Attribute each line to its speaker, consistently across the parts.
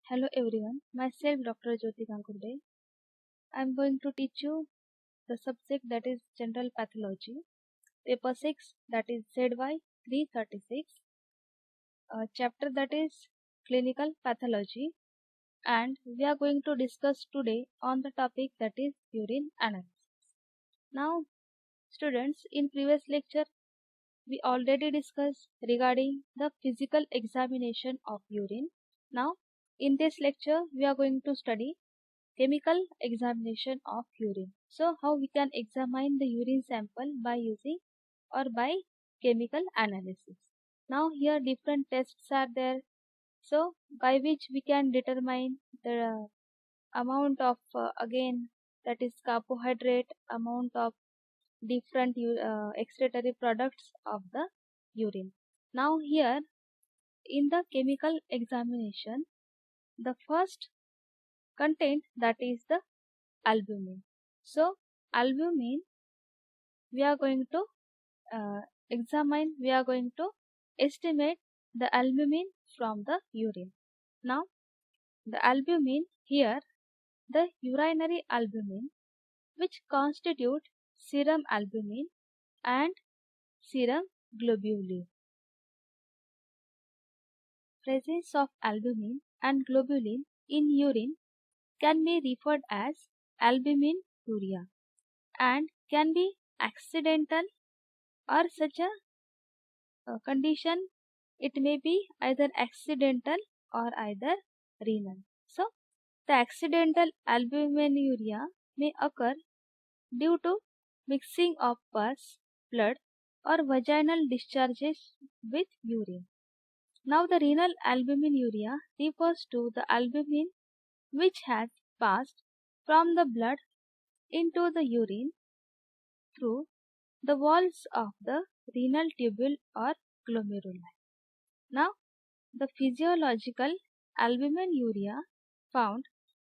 Speaker 1: Hello everyone, myself Dr. Jyoti Kankurde. I am going to teach you the subject that is General Pathology, Paper 6 that is ZY 336, chapter that is Clinical Pathology, and we are going to discuss today on the topic that is urine analysis. Now, students, in previous lecture we already discussed regarding the physical examination of urine. Now, in this lecture we are going to study chemical examination of urine. So how we can examine the urine sample by using or by chemical analysis. Now here different tests are there. So by which we can determine the amount of again that is carbohydrate, amount of different excretory products of the urine. Now here in the chemical examination, the first content that is the albumin. So albumin we are going to we are going to estimate the albumin from the urine. Now the albumin here, the urinary albumin which constitute serum albumin and serum globulin. Presence of albumin and globulin in urine can be referred as albuminuria and can be accidental or such a condition. It may be either accidental or either renal. So the accidental albuminuria may occur due to mixing of pus, blood or vaginal discharges with urine. Now the renal albuminuria refers to the albumin which has passed from the blood into the urine through the walls of the renal tubule or glomeruli. Now, the physiological albuminuria found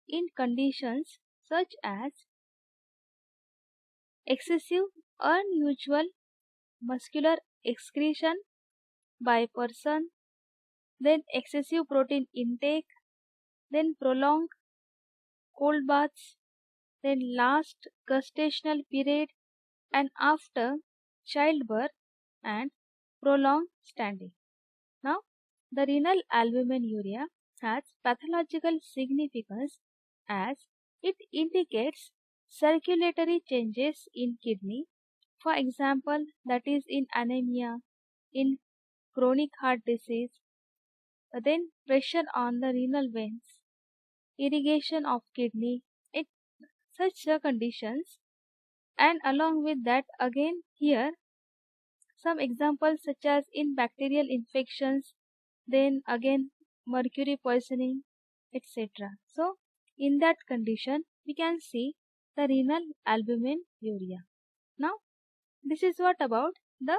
Speaker 1: in conditions such as excessive unusual muscular excretion by person, then excessive protein intake, then prolonged cold baths, then last gestational period and after childbirth and prolonged standing. Now, the renal albuminuria has pathological significance as it indicates circulatory changes in kidney, for example, that is in anemia, in chronic heart disease, then pressure on the renal veins, irrigation of kidney, in such conditions, and along with that again here some examples such as in bacterial infections, then again mercury poisoning, etc. So in that condition we can see the renal albuminuria. Now this is what about the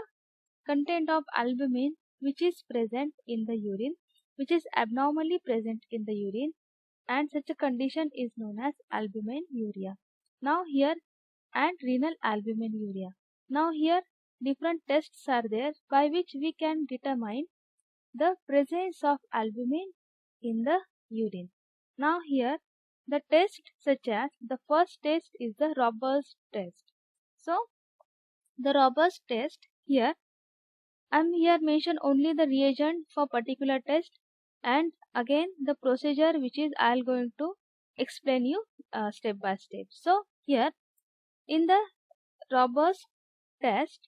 Speaker 1: content of albumin which is present in the urine, which is abnormally present in the urine, and such a condition is known as albuminuria. Now here and renal albuminuria. Now here different tests are there by which we can determine the presence of albumin in the urine. Now here the test such as the first test is the Roberts test. So the Roberts test here I am here mention only the reagent for particular test and again the procedure which is I am going to explain you step by step. So here in the Roberts test,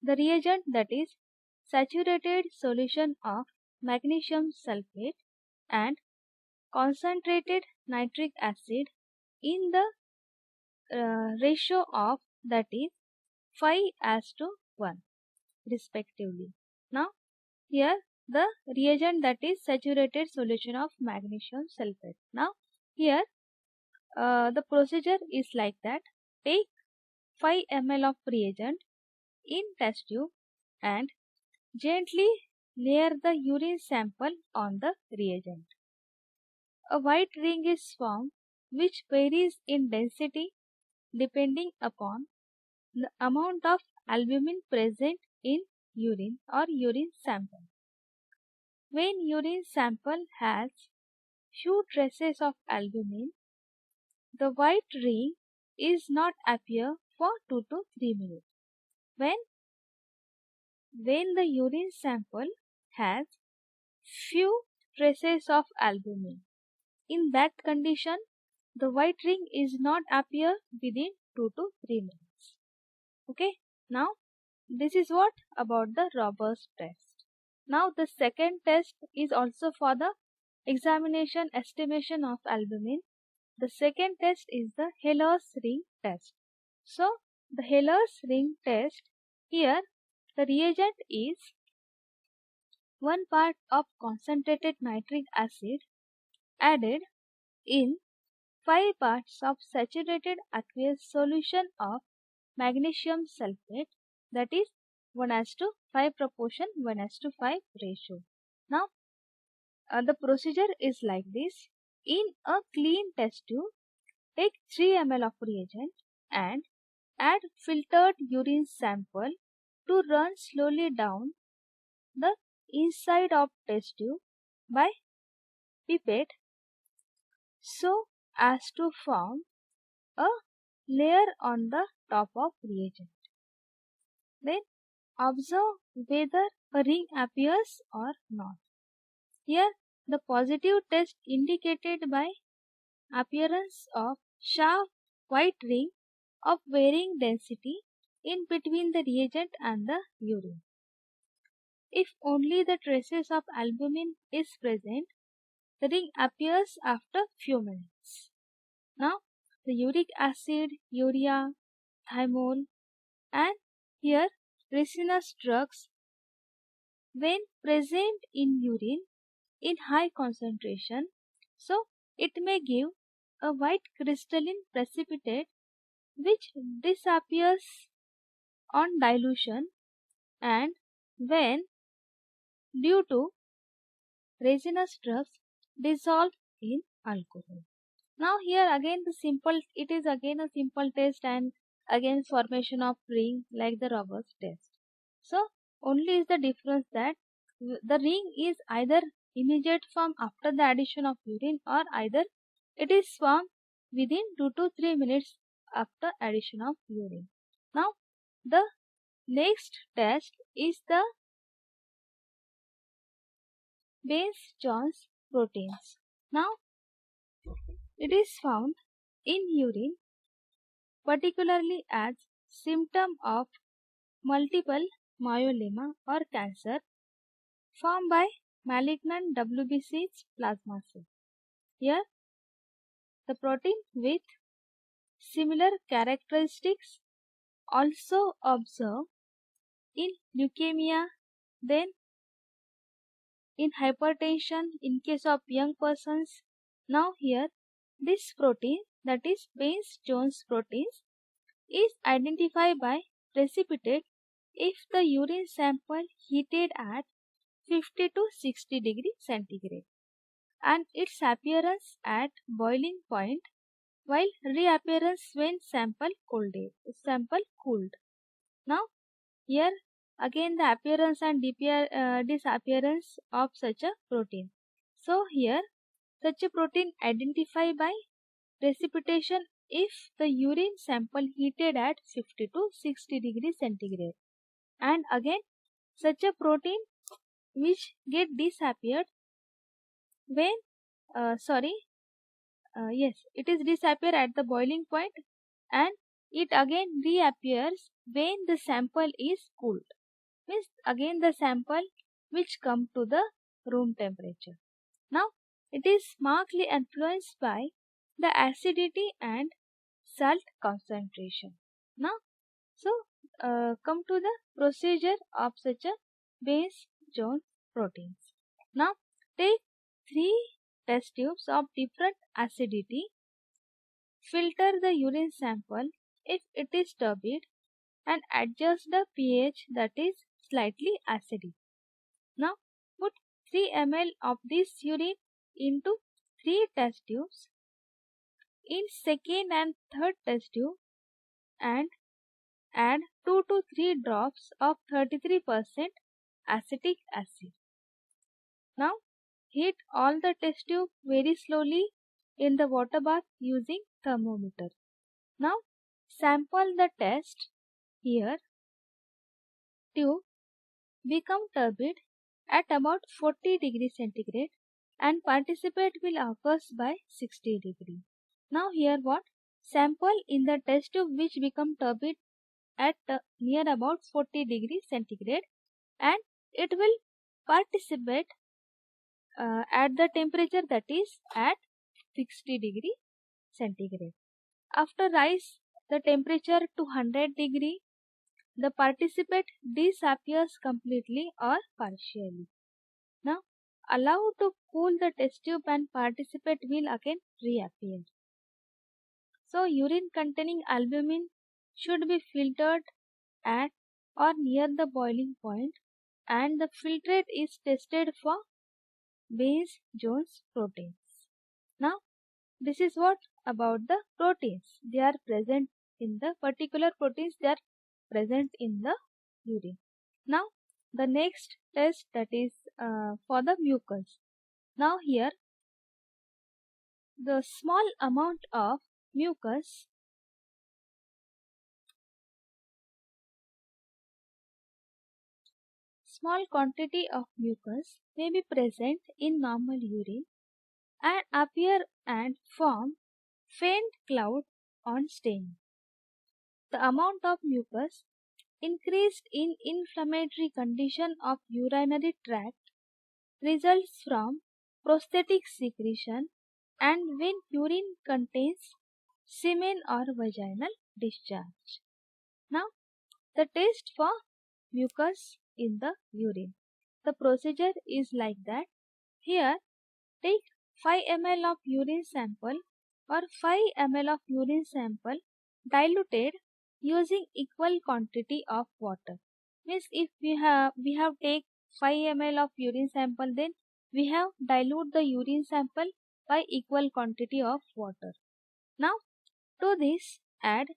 Speaker 1: the reagent that is saturated solution of magnesium sulfate and concentrated nitric acid in the ratio of that is 5:1 respectively. Now here the reagent that is saturated solution of magnesium sulfate. Now here the procedure is like that: take 5 ml of reagent in test tube and gently layer the urine sample on the reagent. A white ring is formed which varies in density depending upon the amount of albumin present in urine or urine sample. When urine sample has few traces of albumin, the white ring is not appear for 2 to 3 minutes. When the urine sample has few traces of albumin, in that condition, the white ring is not appear within 2 to 3 minutes. Okay, now this is what about the Roberts test. Now the second test is also for the examination estimation of albumin. The second test is the Heller's ring test. So the Heller's ring test, here the reagent is 1 part of concentrated nitric acid added in 5 parts of saturated aqueous solution of magnesium sulfate, that is 1:5 proportion, 1:5 ratio. Now the procedure is like this. In a clean test tube, take 3 ml of reagent and add filtered urine sample to run slowly down the inside of test tube by pipette so as to form a layer on the top of reagent. Then observe whether a ring appears or not. Here the positive test indicated by appearance of sharp white ring of varying density in between the reagent and the urine. If only the traces of albumin is present, the ring appears after few minutes. Now the uric acid, urea, thymol and here resinous drugs, when present in urine in high concentration, so it may give a white crystalline precipitate which disappears on dilution, and when due to resinous drugs dissolve in alcohol. Now here again it is again a simple test and again formation of ring like the Roberts test. So only is the difference that the ring is either immediate form after the addition of urine or either it is formed within 2 to 3 minutes after addition of urine. Now the next test is the Baines-Jones proteins. Now it is found in urine particularly as symptom of multiple myeloma or cancer formed by malignant WBC's plasma cell. Here the protein with similar characteristics also observed in leukemia, then in hypertension in case of young persons. Now here this protein, that is Baines-Jones proteins, is identified by precipitate if the urine sample heated at 50 to 60 degree centigrade and its appearance at boiling point while reappearance when sample cooled. Now here again the appearance and disappearance of such a protein. So here such a protein identified by precipitation if the urine sample heated at 50 to 60 degree centigrade, and again such a protein which get disappeared when yes, it is disappear at the boiling point and it again reappears when the sample is cooled, means again the sample which come to the room temperature. Now it is markedly influenced by the acidity and salt concentration. Now come to the procedure of such a Baines-Jones proteins. Now take 3 test tubes of different acidity, filter the urine sample if it is turbid and adjust the pH, that is slightly acidic. Now put 3 ml of this urine into 3 test tubes. In second and third test tube and add 2 to 3 drops of 33% acetic acid. Now heat all the test tube very slowly in the water bath using thermometer. Now sample the test. Here tube become turbid at about 40 degrees centigrade and participate will occur by 60 degree. Now here what? Sample in the test tube which become turbid at near about 40 degrees centigrade and it will participate at the temperature that is at 60 degree centigrade. After rise the temperature to 100 degree, the participate disappears completely or partially. Now allow to cool the test tube and participate will again reappear. So urine containing albumin should be filtered at or near the boiling point and the filtrate is tested for Baines-Jones proteins. Now this is what about the proteins. They are present in the particular proteins, they are present in the urine. Now the next test that is for the mucus. Now here the small amount of mucus small quantity of mucus may be present in normal urine and appear and form faint cloud on staining. The amount of mucus increased in inflammatory condition of urinary tract results from prosthetic secretion and when urine contains semen or vaginal discharge. Now the test for mucus in the urine. The procedure is like that. Here take 5 ml of urine sample or 5 ml of urine sample diluted using equal quantity of water. Means if we have take 5 ml of urine sample, then we have dilute the urine sample by equal quantity of water. Now to this add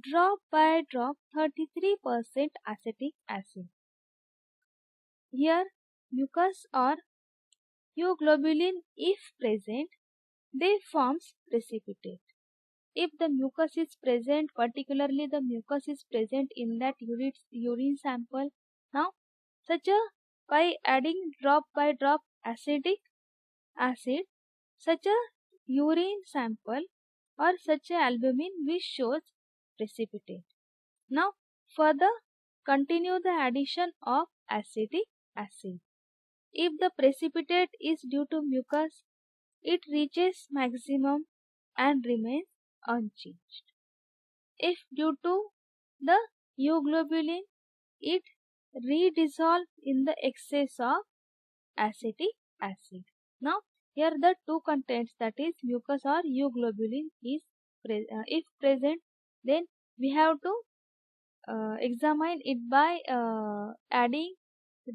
Speaker 1: drop by drop 33% acetic acid. Here mucus or euglobulin if present, they forms precipitate. If the mucus is present, particularly the mucus is present in that urine sample, now such a by adding drop by drop acetic acid, such a urine sample or such a albumin which shows precipitate. Now further continue the addition of acetic acid. If the precipitate is due to mucus, it reaches maximum and remains unchanged. If due to the euglobulin, it redissolves in the excess of acetic acid. Now here the two contents, that is mucus or euglobulin is if present, then we have to examine it by adding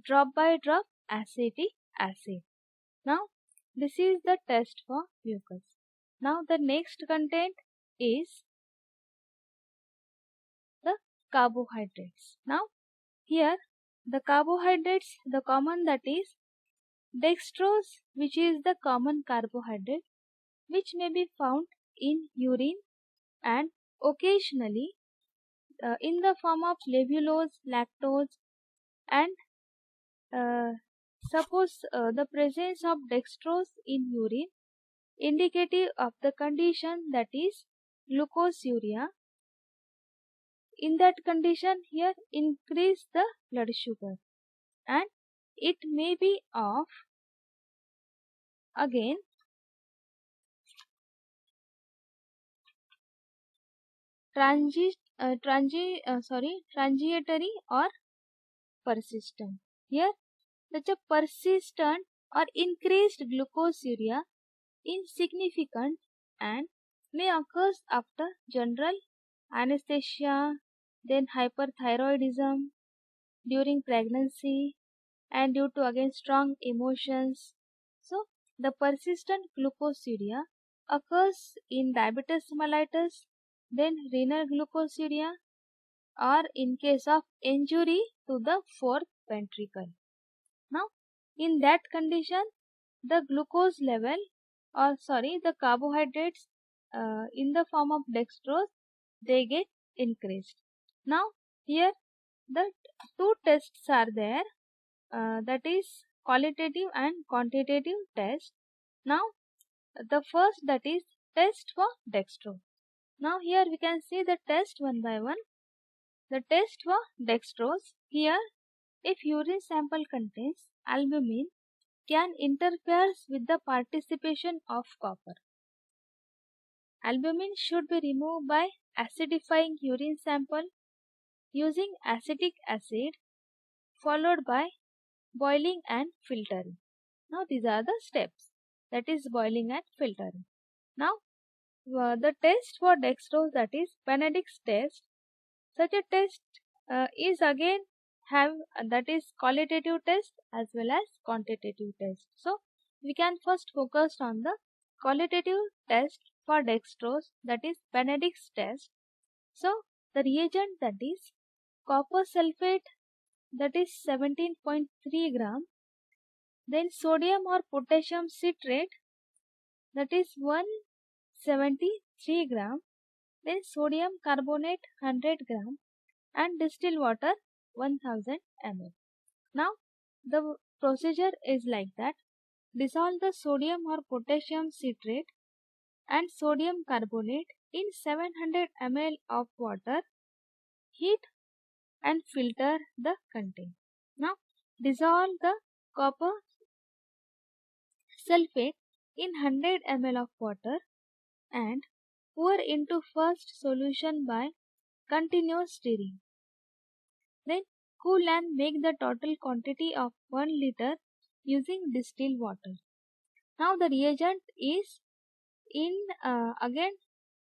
Speaker 1: drop by drop acetic acid. Now this is the test for mucus. Now the next content is the carbohydrates. Now here the carbohydrates, the common that is dextrose, which is the common carbohydrate which may be found in urine and occasionally in the form of levulose, lactose and suppose the presence of dextrose in urine indicative of the condition that is glucosuria. In that condition here increase the blood sugar and it may be of again transitory or persistent. Here such a persistent or increased glucosuria insignificant and may occur after general anesthesia, then hyperthyroidism during pregnancy and due to again strong emotions. So the persistent glucosuria occurs in diabetes mellitus, then renal glucosuria or in case of injury to the fourth ventricle. Now In that condition, the glucose level, or sorry, the carbohydrates in the form of dextrose, they get increased. Now here the two tests are there, that is qualitative and quantitative test. Now the first, that is test for dextrose. Now here we can see the test one by one. The test for dextrose, here if urine sample contains albumin can interferes with the participation of copper. Albumin should be removed by acidifying urine sample using acetic acid followed by boiling and filtering. Now these are the steps, that is boiling and filtering. Now the test for dextrose, that is Benedict's test. Such a test is again have that is qualitative test as well as quantitative test. So we can first focus on the qualitative test for dextrose, that is Benedict's test. So the reagent, that is copper sulfate, that is 17.3 gram, then sodium or potassium citrate, that is 173 gram, then sodium carbonate 100 gram, and distilled water 1000 ml. Now the procedure is like that: dissolve the sodium or potassium citrate and sodium carbonate in 700 ml of water, heat and filter the content. Now dissolve the copper sulfate in 100 ml of water and pour into first solution by continuous stirring. Then cool and make the total quantity of 1 liter using distilled water. Now the reagent is in again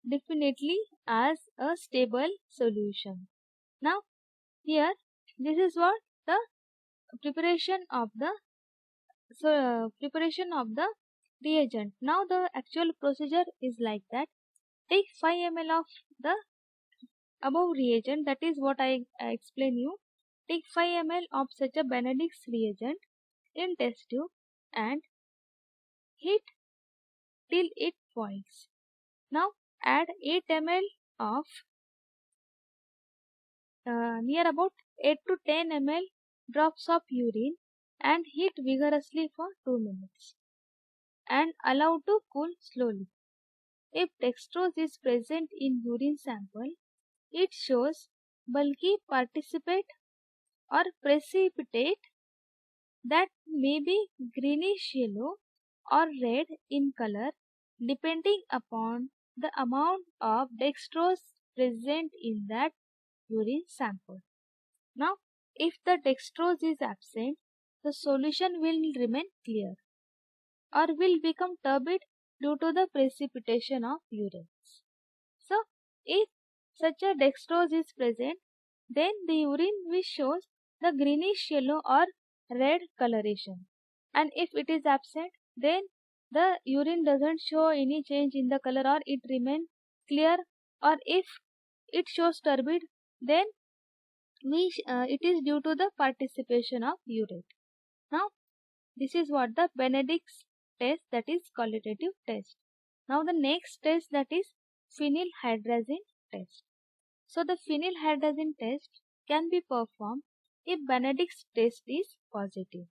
Speaker 1: definitely as a stable solution. Now here this is what the preparation of the reagent. Now the actual procedure is like that: take 5 ml of the above reagent, that is what I explain you. Take 5 ml of such a Benedict's reagent in test tube and heat till it boils. Now add 8 ml of near about 8 to 10 ml drops of urine and heat vigorously for 2 minutes and allow to cool slowly. If dextrose is present in urine sample, it shows bulky participate or precipitate that may be greenish yellow or red in color depending upon the amount of dextrose present in that urine sample. Now, if the dextrose is absent, the solution will remain clear or will become turbid due to the precipitation of urine. So, if such a dextrose is present, then the urine will show the greenish yellow or red coloration. And if it is absent, then the urine doesn't show any change in the color or it remains clear, or if it shows turbid, then it is due to the participation of urate. Now this is what the Benedict's test, that is qualitative test. Now the next test, that is phenylhydrazine test. So the phenylhydrazine test can be performed if Benedict's test is positive.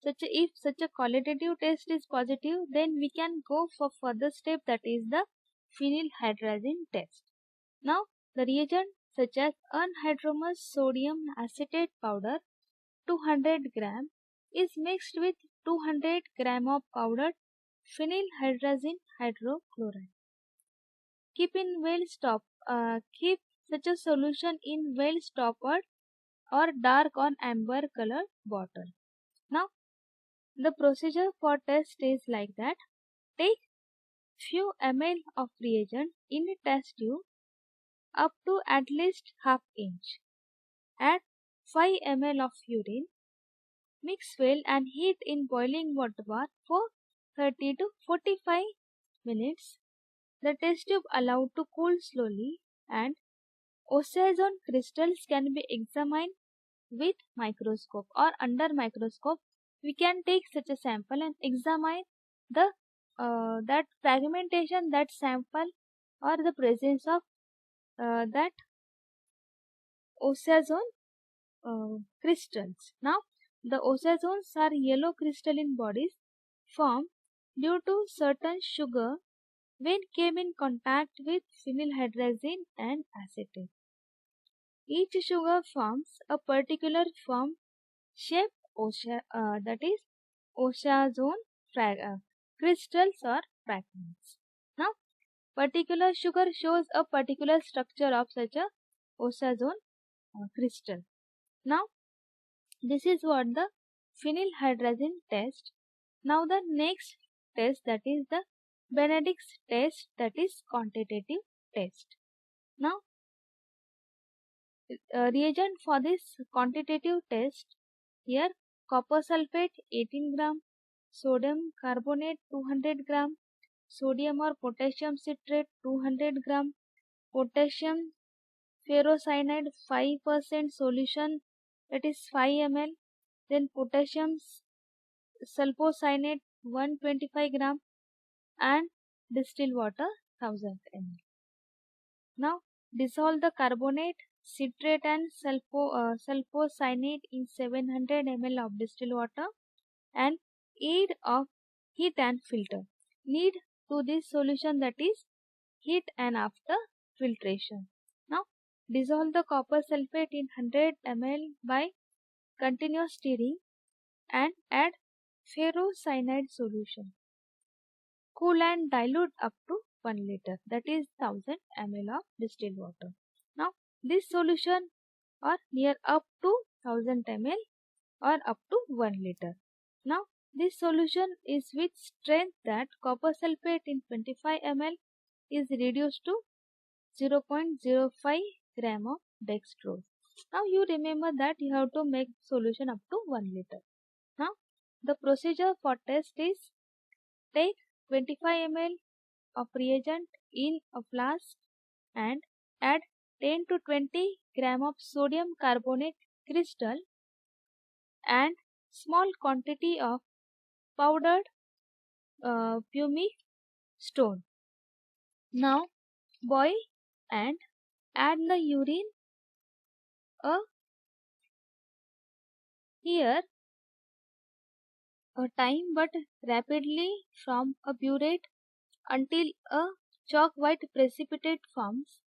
Speaker 1: If such a qualitative test is positive, then we can go for further step, that is the phenylhydrazine test. Now the reagent such as anhydrous sodium acetate powder 200 gram is mixed with 200 gram of powdered phenylhydrazine hydrochloride. Keep such a solution in well stoppered or dark or amber colored bottle. Now the procedure for test is like that: take few ml of reagent in a test tube up to at least half inch. Add 5 ml of urine. Mix well and heat in boiling water for 30 to 45 minutes. The test tube allowed to cool slowly and oxazone crystals can be examined with microscope or under microscope we can take such a sample and examine the that fragmentation, that sample, or the presence of that oxazone crystals. Now, the oxazones are yellow crystalline bodies formed due to certain sugar when came in contact with phenylhydrazine and acetate. Each sugar forms a particular form shaped that is oxazone crystals or fragments. Now, particular sugar shows a particular structure of such a oxazone crystal. Now, this is what the phenylhydrazine test. Now, the next test, that is the Benedict's test, that is quantitative test. Now, reagent for this quantitative test, here copper sulfate 18 gram, sodium carbonate 200 gram, sodium or potassium citrate 200 gram, potassium ferrocyanide 5% solution, that is 5 ml, then potassium sulfocyanate 125 gram, and distilled water 1000 ml. Now dissolve the carbonate, citrate and sulfocyanate in 700 ml of distilled water and heat and filter. Need to this solution, that is heat and after filtration. Now dissolve the copper sulfate in 100 ml by continuous stirring and add ferrocyanide solution. Cool and dilute up to 1 liter, that is 1000 ml of distilled water. Now this solution or near up to 1000 ml or up to 1 liter. Now this solution is with strength that copper sulfate in 25 ml is reduced to 0.05 gram of dextrose. Now you remember that you have to make solution up to 1 liter. Now the procedure for test is take 25 ml of reagent in a flask and add 10 to 20 gram of sodium carbonate crystal and small quantity of powdered pumice stone. Now boil and add the urine here a time but rapidly from a burette until a chalk white precipitate forms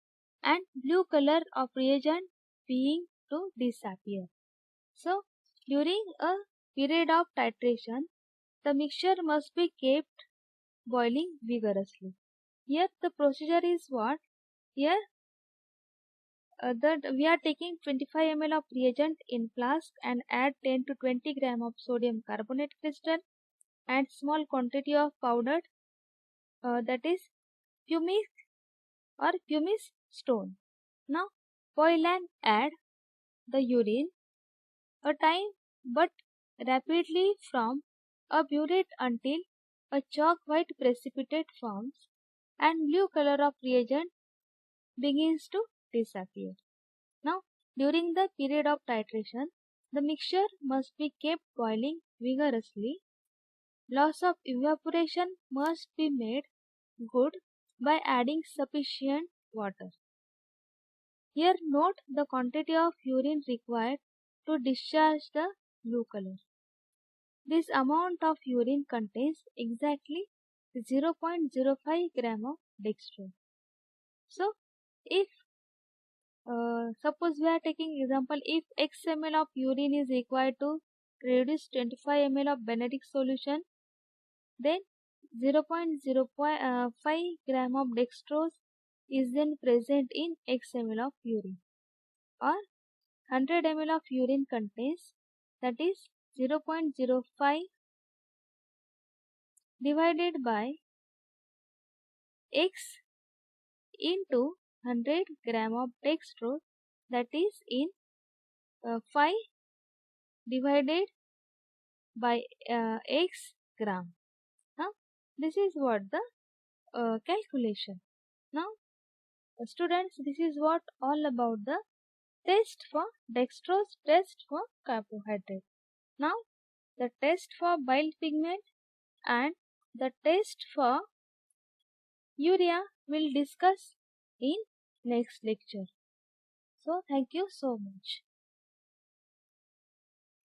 Speaker 1: and blue color of reagent being to disappear. So during a period of titration, the mixture must be kept boiling vigorously. Here the procedure is what? Here that we are taking 25 ml of reagent in flask and add 10 to 20 gram of sodium carbonate crystal and small quantity of powdered that is pumice or pumice stone. Now boil and add the urine a time but rapidly from a burette until a chalk white precipitate forms and blue color of reagent begins to disappear. Now during the period of titration, the mixture must be kept boiling vigorously. Loss of evaporation must be made good by adding sufficient water. Here note the quantity of urine required to discharge the blue color. This amount of urine contains exactly 0.05 gram of dextrose. So if suppose we are taking example, if x ml of urine is required to reduce 25 ml of Benedict solution, then 0.05 gram of dextrose is then present in x ml of urine, or 100 ml of urine contains, that is 0.05 divided by x into 100 gram of dextrose, that is in 5 divided by x gram. Now this is what the calculation. Now students, this is what all about the test for dextrose, test for carbohydrate. Now the test for bile pigment and the test for urea will discuss in next lecture. So thank you so much.